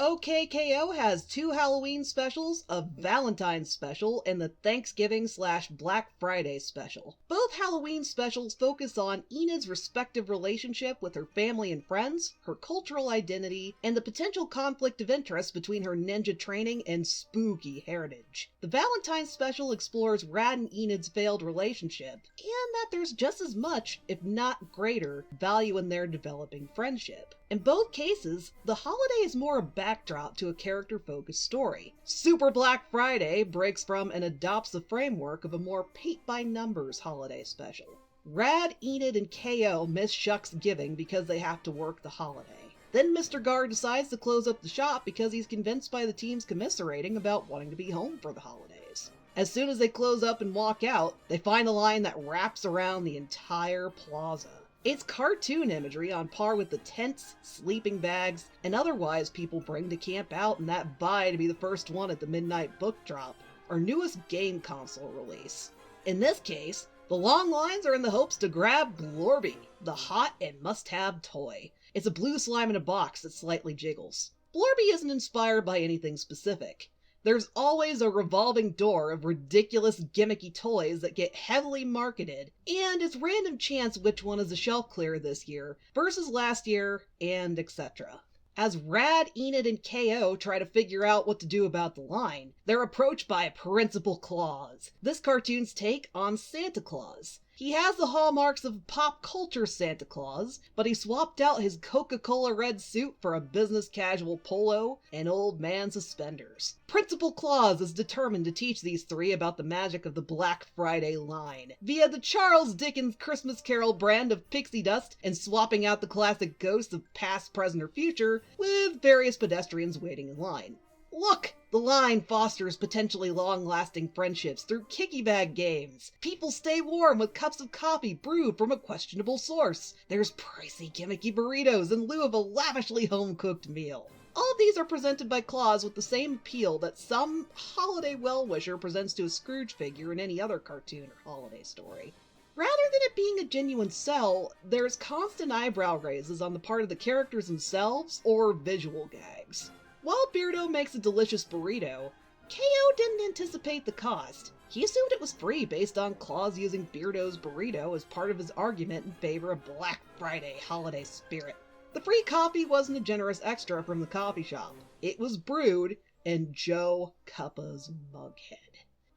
OKKO has two Halloween specials, a Valentine's special, and the Thanksgiving/Black Friday special. Both Halloween specials focus on Enid's respective relationship with her family and friends, her cultural identity, and the potential conflict of interest between her ninja training and spooky heritage. The Valentine's special explores Rad and Enid's failed relationship, and that there's just as much, if not greater, value in their developing friendship. In both cases, the holiday is more a backdrop to a character-focused story. Super Black Friday breaks from and adopts the framework of a more paint-by-numbers holiday special. Rad, Enid, and KO miss Shuck's giving because they have to work the holiday. Then Mr. Gar decides to close up the shop because he's convinced by the team's commiserating about wanting to be home for the holidays. As soon as they close up and walk out, they find a line that wraps around the entire plaza. It's cartoon imagery on par with the tents, sleeping bags, and otherwise people bring to camp out and that vie to be the first one at the midnight book drop, our newest game console release. In this case, the long lines are in the hopes to grab Blorby, the hot and must-have toy. It's a blue slime in a box that slightly jiggles. Blorby isn't inspired by anything specific. There's always a revolving door of ridiculous gimmicky toys that get heavily marketed, and it's random chance which one is a shelf clearer this year versus last year, and etc. As Rad, Enid, and KO try to figure out what to do about the line, they're approached by Principal Claus, this cartoon's take on Santa Claus. He has the hallmarks of pop culture Santa Claus, but he swapped out his Coca-Cola red suit for a business casual polo and old man suspenders. Principal Claus is determined to teach these three about the magic of the Black Friday line, via the Charles Dickens Christmas Carol brand of pixie dust and swapping out the classic ghosts of past, present, or future with various pedestrians waiting in line. Look! The line fosters potentially long-lasting friendships through kicky bag games. People stay warm with cups of coffee brewed from a questionable source. There's pricey gimmicky burritos in lieu of a lavishly home-cooked meal. All of these are presented by Claus with the same appeal that some holiday well-wisher presents to a Scrooge figure in any other cartoon or holiday story. Rather than it being a genuine sell, there's constant eyebrow raises on the part of the characters themselves or visual gags. While Beardo makes a delicious burrito, KO didn't anticipate the cost. He assumed it was free based on Claus using Beardo's burrito as part of his argument in favor of Black Friday holiday spirit. The free coffee wasn't a generous extra from the coffee shop. It was brewed in Joe Cuppa's mughead.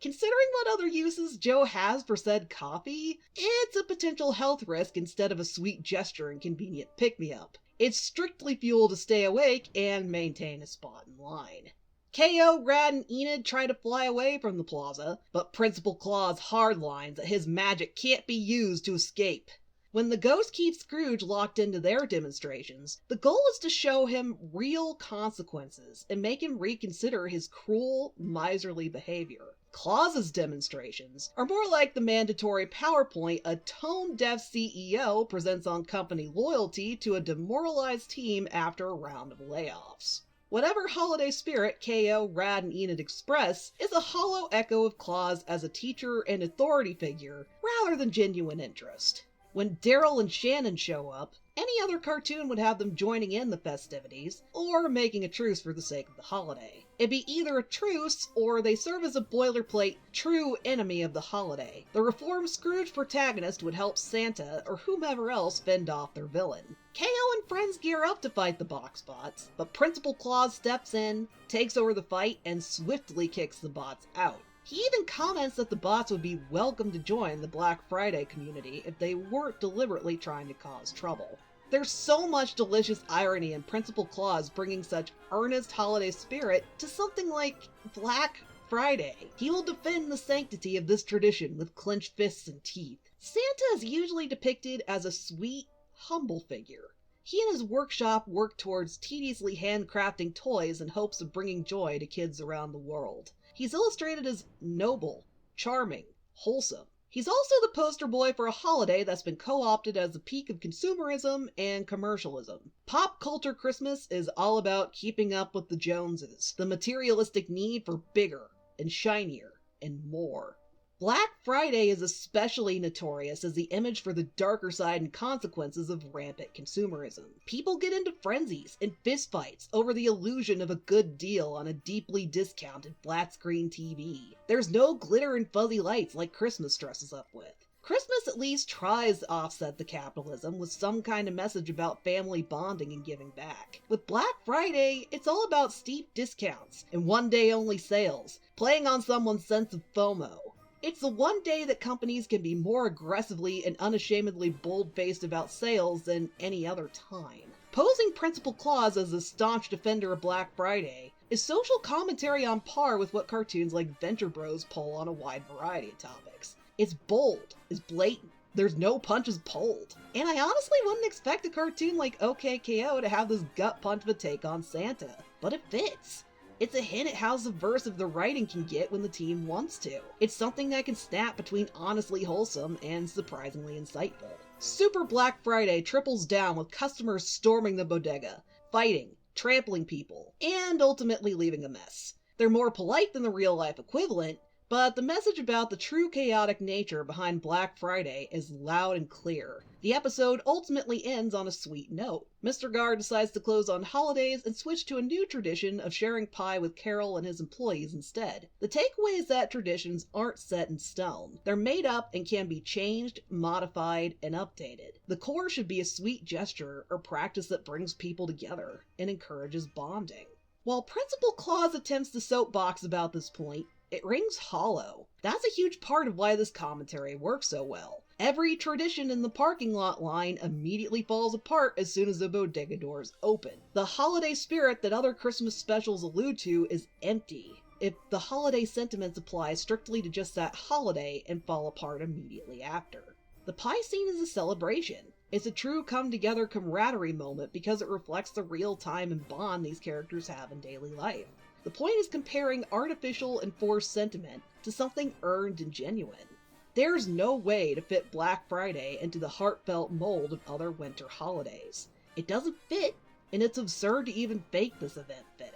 Considering what other uses Joe has for said coffee, it's a potential health risk instead of a sweet gesture and convenient pick-me-up. It's strictly fuel to stay awake and maintain a spot in line. KO, Rad, and Enid try to fly away from the plaza, but Principal Claus hardlines that his magic can't be used to escape. When the ghost keeps Scrooge locked into their demonstrations, the goal is to show him real consequences and make him reconsider his cruel, miserly behavior. Claus's demonstrations are more like the mandatory PowerPoint a tone-deaf CEO presents on company loyalty to a demoralized team after a round of layoffs. Whatever holiday spirit KO, Rad, and Enid express is a hollow echo of Claus as a teacher and authority figure rather than genuine interest. When Daryl and Shannon show up, any other cartoon would have them joining in the festivities, or making a truce for the sake of the holiday. It'd be either a truce, or they serve as a boilerplate true enemy of the holiday. The reformed Scrooge protagonist would help Santa or whomever else fend off their villain. KO and friends gear up to fight the box bots, but Principal Claus steps in, takes over the fight, and swiftly kicks the bots out. He even comments that the bots would be welcome to join the Black Friday community if they weren't deliberately trying to cause trouble. There's so much delicious irony in Principal Claus bringing such earnest holiday spirit to something like Black Friday. He will defend the sanctity of this tradition with clenched fists and teeth. Santa is usually depicted as a sweet, humble figure. He and his workshop work towards tediously handcrafting toys in hopes of bringing joy to kids around the world. He's illustrated as noble, charming, wholesome. He's also the poster boy for a holiday that's been co-opted as the peak of consumerism and commercialism. Pop culture Christmas is all about keeping up with the Joneses, the materialistic need for bigger and shinier and more. Black Friday is especially notorious as the image for the darker side and consequences of rampant consumerism. People get into frenzies and fistfights over the illusion of a good deal on a deeply discounted flat screen TV. There's no glitter and fuzzy lights like Christmas dresses up with. Christmas at least tries to offset the capitalism with some kind of message about family bonding and giving back. With Black Friday, it's all about steep discounts and one-day-only sales, playing on someone's sense of FOMO. It's the one day that companies can be more aggressively and unashamedly bold-faced about sales than any other time. Posing Principal Claus as a staunch defender of Black Friday is social commentary on par with what cartoons like Venture Bros pull on a wide variety of topics. It's bold, it's blatant, there's no punches pulled. And I honestly wouldn't expect a cartoon like OKKO to have this gut punch of a take on Santa, but it fits. It's a hint at how subversive the writing can get when the team wants to. It's something that can snap between honestly wholesome and surprisingly insightful. Super Black Friday triples down with customers storming the bodega, fighting, trampling people, and ultimately leaving a mess. They're more polite than the real-life equivalent, but the message about the true chaotic nature behind Black Friday is loud and clear. The episode ultimately ends on a sweet note. Mr. Gar decides to close on holidays and switch to a new tradition of sharing pie with Carol and his employees instead. The takeaway is that traditions aren't set in stone. They're made up and can be changed, modified, and updated. The core should be a sweet gesture or practice that brings people together and encourages bonding. While Principal Claus attempts to soapbox about this point, it rings hollow. That's a huge part of why this commentary works so well. Every tradition in the parking lot line immediately falls apart as soon as the bodega doors open. The holiday spirit that other Christmas specials allude to is empty if the holiday sentiments apply strictly to just that holiday and fall apart immediately after. The pie scene is a celebration. It's a true come-together camaraderie moment because it reflects the real time and bond these characters have in daily life. The point is comparing artificial and forced sentiment to something earned and genuine. There's no way to fit Black Friday into the heartfelt mold of other winter holidays. It doesn't fit, and it's absurd to even fake this event fit.